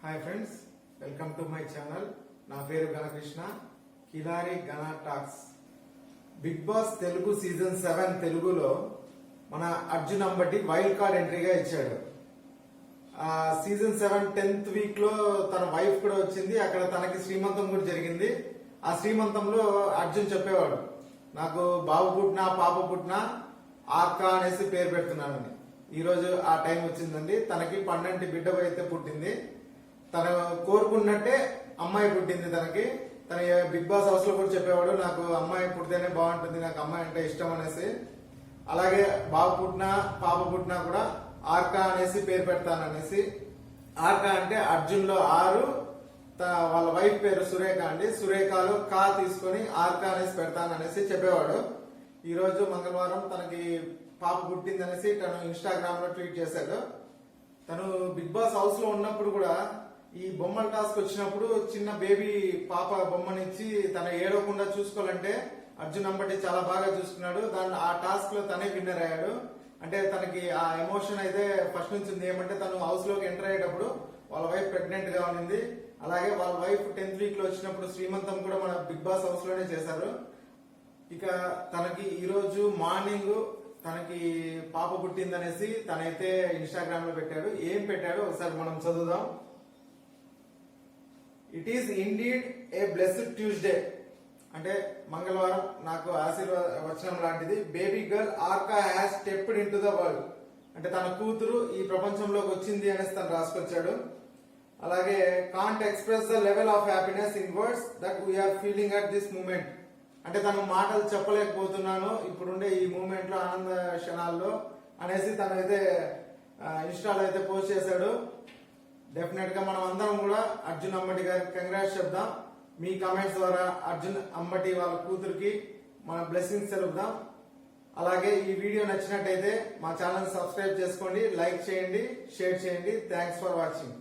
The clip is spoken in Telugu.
Hi friends, welcome to my channel. నా పేరు Ganakrishna, Kilari Gana talks. Bigg Boss Telugu season 7 తెలుగులో మన అర్జున్ అంబటి వైల్డ్ కార్డ్ ఎంట్రీగా ఇచ్చాడు. సీజన్ 7 10th వీక్ లో తన వైఫ్ కూడా వచ్చింది. అక్కడ తనకి శ్రీమంతం కూడా జరిగింది. ఆ శ్రీమంతంలో అర్జున్ చెప్పేవాడు, నాకు బాబు పుట్టినా పాప పుట్టినా ఆర్కా అనేసి పేరు పెడుతున్నానని. ఈ రోజు ఆ టైం వచ్చిందండి. తనకి 12 బిడ్డ అయితే పుట్టింది. తను కోరుకున్నట్టే అమ్మాయి పుట్టింది తనకి. తన బిగ్ బాస్ హౌస్ లో కూడా చెప్పేవాడు, నాకు అమ్మాయి పుట్టితేనే బాగుంటుంది, నాకు అమ్మాయి అంటే ఇష్టం అనేసి. అలాగే బాబు పుట్టినా పాప పుట్టినా కూడా ఆర్కా అనేసి పేరు పెడతాననేసి. ఆర్కా అంటే అర్జున్ లో 6, వాళ్ళ వైఫ్ పేరు సురేఖ అండి. సురేఖలో కా తీసుకొని ఆర్కా అనేసి పెడతాననేసి చెప్పేవాడు. ఈ రోజు మంగళవారం తనకి పాప పుట్టింది అనేసి తను ఇన్స్టాగ్రామ్ లో ట్వీట్ చేశాడు. తను బిగ్ బాస్ హౌస్ లో ఉన్నప్పుడు కూడా ఈ బొమ్మల టాస్క్ వచ్చినప్పుడు చిన్న బేబీ పాప బొమ్మనిచ్చి తన ఏడవకుండా చూసుకోవాలంటే అర్జున్ అంబటి చాలా బాగా చూసుకున్నాడు. ఆ టాస్క్ లో తనే విన్నర్ అయ్యాడు. అంటే తనకి ఆ ఎమోషన్ అయితే ఫస్ట్ నుంచి ఉంది. ఏమంటే తను హౌస్ లోకి ఎంటర్ అయ్యేటప్పుడు వాళ్ళ వైఫ్ ప్రెగ్నెంట్ గా ఉంది. అలాగే వాళ్ళ వైఫ్ 10th వీక్ లో వచ్చినప్పుడు శ్రీమంతం కూడా మన బిగ్ బాస్ హౌస్ లోనే చేశారు. ఇక తనకి ఈ రోజు మార్నింగ్ తనకి పాప పుట్టిందనేసి తనైతే ఇన్స్టాగ్రామ్ లో పెట్టాడు. ఏం పెట్టాడో ఒకసారి మనం చదువుదాం. It is indeed a blessed Tuesday, అంటే మంగళవారం నాకు ఆశీర్వచనం లాంటిది. Baby girl Arka has stepped into the world, అంటే తన కూతురు ఈ ప్రపంచంలోకి వచ్చింది అనేసి తను రాసుకొచ్చాడు. అలాగే can't express the level of happiness in words that we are feeling at this moment, అంటే తను మాటలు చెప్పలేకపోతున్నాను ఇప్పుడుండే ఈ మూమెంట్ లో, ఆనంద క్షణాల్లో అనేసి తనైతే ఇన్స్టాలో అయితే పోస్ట్ చేశాడు. డెఫినెట్ గా మనం అందరం కూడా అర్జున్ అంబటి గారికి కంగ్రాట్స్ చెప్దాం. మీ కామెంట్స్ ద్వారా అర్జున్ అంబటి వాళ్ళ కూతురికి మన బ్లెస్సింగ్స్ తెలుపుదాం. అలాగే ఈ వీడియో నచ్చినట్టయితే మా ఛానల్ సబ్స్క్రైబ్ చేసుకోండి, లైక్ చేయండి, షేర్ చేయండి. Thanks for watching.